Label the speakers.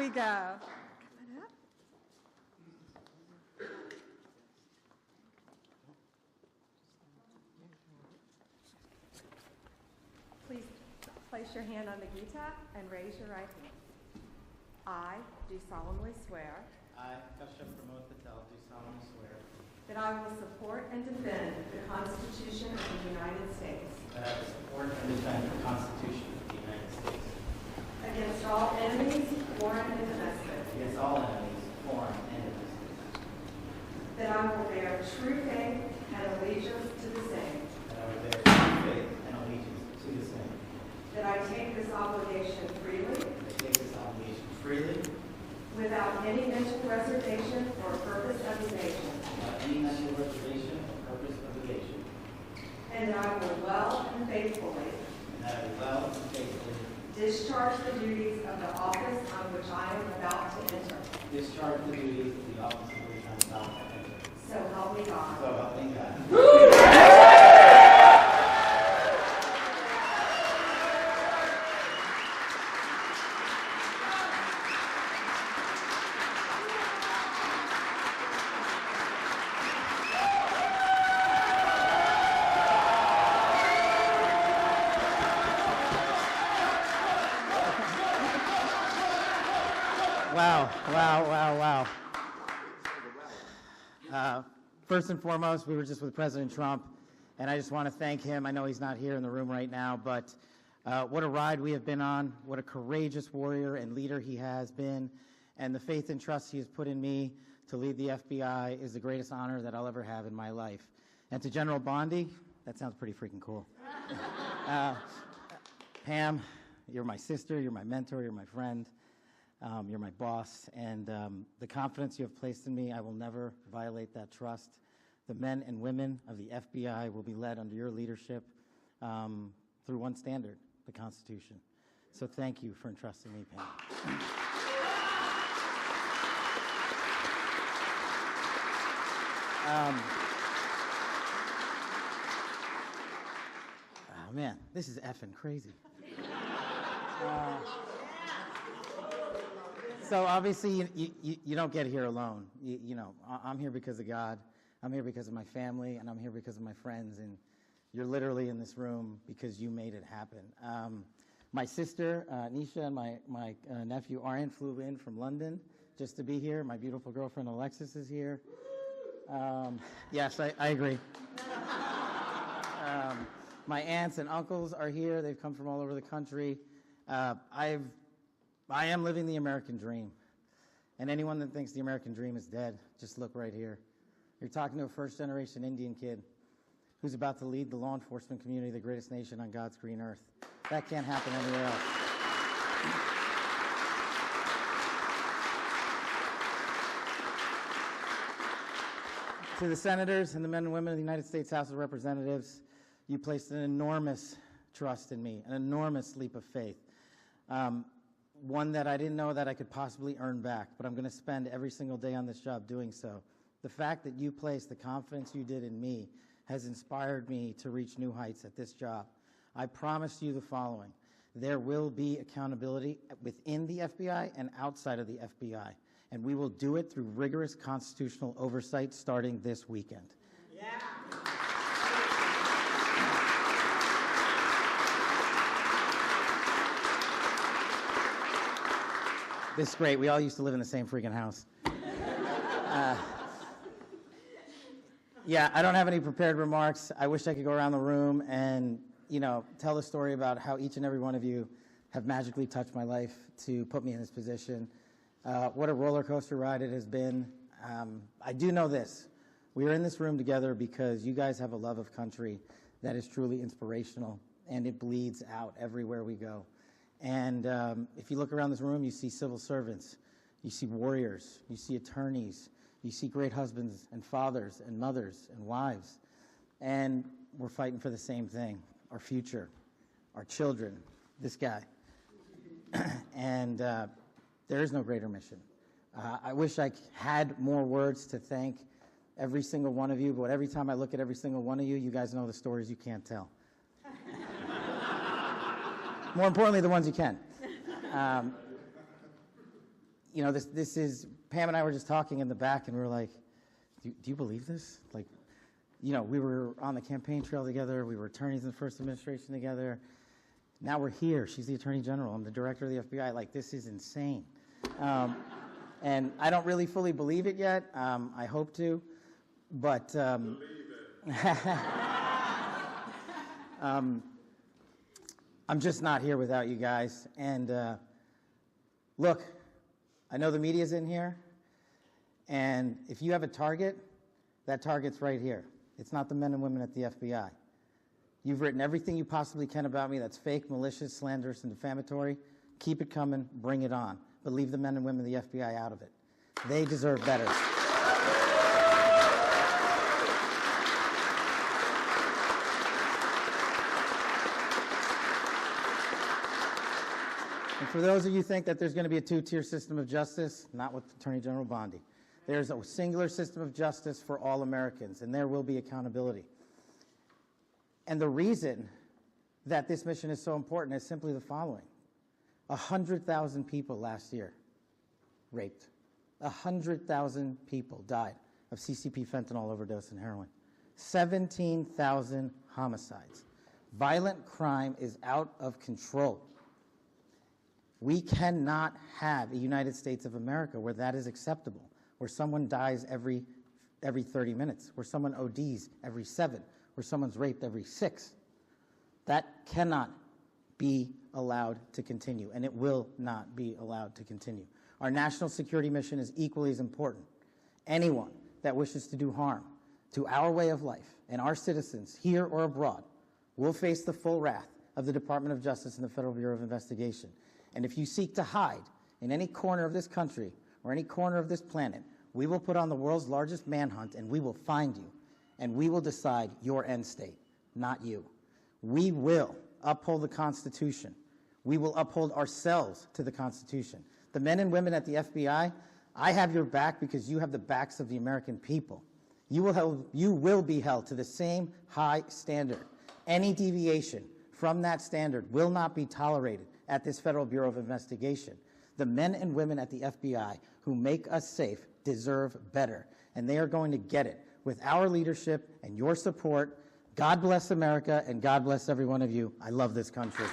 Speaker 1: we go. Please place your hand on the gita and raise your right hand. I do solemnly swear
Speaker 2: I, Kash Patel, do solemnly swear
Speaker 1: that I will support and defend the Constitution of the United States
Speaker 2: that I will support and defend the Constitution of the United States
Speaker 1: against all enemies, foreign and domestic,
Speaker 2: against all enemies, foreign and domestic,
Speaker 1: that I will bear true faith and allegiance to the same,
Speaker 2: that I will bear true faith and allegiance to the same,
Speaker 1: that I take this obligation freely,
Speaker 2: that I take this obligation freely,
Speaker 1: without any mental reservation or purpose of evasion,
Speaker 2: without any mental reservation or purpose of evasion,
Speaker 1: and that I will well and faithfully
Speaker 2: and that I will well and faithfully
Speaker 1: discharge the duties of the office on which I am about to enter.
Speaker 2: discharge the duties of the office of which I am about to enter.
Speaker 1: So help me God.
Speaker 2: So help me God. Wow. First and foremost, we were just with President Trump, and I just want to thank him. I know he's not here in the room right now, but what a ride we have been on, what a courageous warrior and leader he has been, and the faith and trust he has put in me to lead the FBI is the greatest honor that I'll ever have in my life. And to General Bondi, that sounds pretty freaking cool. Pam, you're my sister, you're my mentor, you're my friend. You're my boss, and the confidence you have placed in me, I will never violate that trust. The men and women of the FBI will be led under your leadership through one standard, the Constitution. So thank you for entrusting me, Pam. Oh, man, this is effing crazy. So obviously, you don't get here alone. You know, I'm here because of God. I'm here because of my family, and I'm here because of my friends. And you're literally in this room because you made it happen. My sister, Nisha, and my nephew, Aryan, flew in from London just to be here. My beautiful girlfriend, Alexis, is here. Yes, I agree. My aunts and uncles are here. They've come from all over the country. I am living the American dream. And anyone that thinks the American dream is dead, just look right here. You're talking to a first-generation Indian kid who's about to lead the law enforcement community, the greatest nation on God's green earth. That can't happen anywhere else. To the senators and the men and women of the United States House of Representatives, you placed an enormous trust in me, an enormous leap of faith. One that I didn't know that I could possibly earn back, but I'm going to spend every single day on this job doing so. The fact that you placed the confidence you did in me has inspired me to reach new heights at this job. I promise you the following. There will be accountability within the FBI and outside of the FBI, and we will do it through rigorous constitutional oversight starting this weekend. Yeah. This is great. We all used to live in the same freaking house. Yeah, I don't have any prepared remarks. I wish I could go around the room and, tell the story about how each and every one of you have magically touched my life to put me in this position. What a roller coaster ride it has been. I do know this. We are in this room together because you guys have a love of country that is truly inspirational, and it bleeds out everywhere we go. And if you look around this room, you see civil servants, you see warriors, you see attorneys, you see great husbands and fathers and mothers and wives. And we're fighting for the same thing, our future, our children, this guy. And there is no greater mission. I wish I had more words to thank every single one of you, but every time I look at every single one of you, you guys know the stories you can't tell. More importantly, the ones you can. you know, this is, Pam and I were just talking in the back, and we were like, do you believe this? Like, you know, we were on the campaign trail together. We were attorneys in the first administration together. Now we're here. She's the Attorney General. I'm the Director of the FBI. Like, this is insane. And I don't really fully believe it yet. I hope to. But I'm just not here without you guys. And look, I know the media's in here. And if you have a target, that target's right here. It's not the men and women at the FBI. You've written everything you possibly can about me that's fake, malicious, slanderous, and defamatory. Keep it coming. Bring it on. But leave the men and women of the FBI out of it. They deserve better. And for those of you who think that there's going to be a two-tier system of justice, not with Attorney General Bondi. There's a singular system of justice for all Americans, and there will be accountability. And the reason that this mission is so important is simply the following. 100,000 people last year raped. 100,000 people died of CCP fentanyl overdose and heroin. 17,000 homicides. Violent crime is out of control. We cannot have a United States of America where that is acceptable, where someone dies every 30 minutes, where someone ODs every 7, where someone's raped every 6. That cannot be allowed to continue, and it will not be allowed to continue. Our national security mission is equally as important. Anyone that wishes to do harm to our way of life and our citizens here or abroad will face the full wrath of the Department of Justice and the Federal Bureau of Investigation. And if you seek to hide in any corner of this country or any corner of this planet, we will put on the world's largest manhunt, and we will find you, and we will decide your end state, not you. We will uphold the Constitution. We will uphold ourselves to the Constitution. The men and women at the FBI, I have your back because you have the backs of the American people. You will be held to the same high standard. Any deviation from that standard will not be tolerated at this Federal Bureau of Investigation. The men and women at the FBI who make us safe deserve better, and they are going to get it with our leadership and your support. God bless America, and God bless every one of you. I love this country.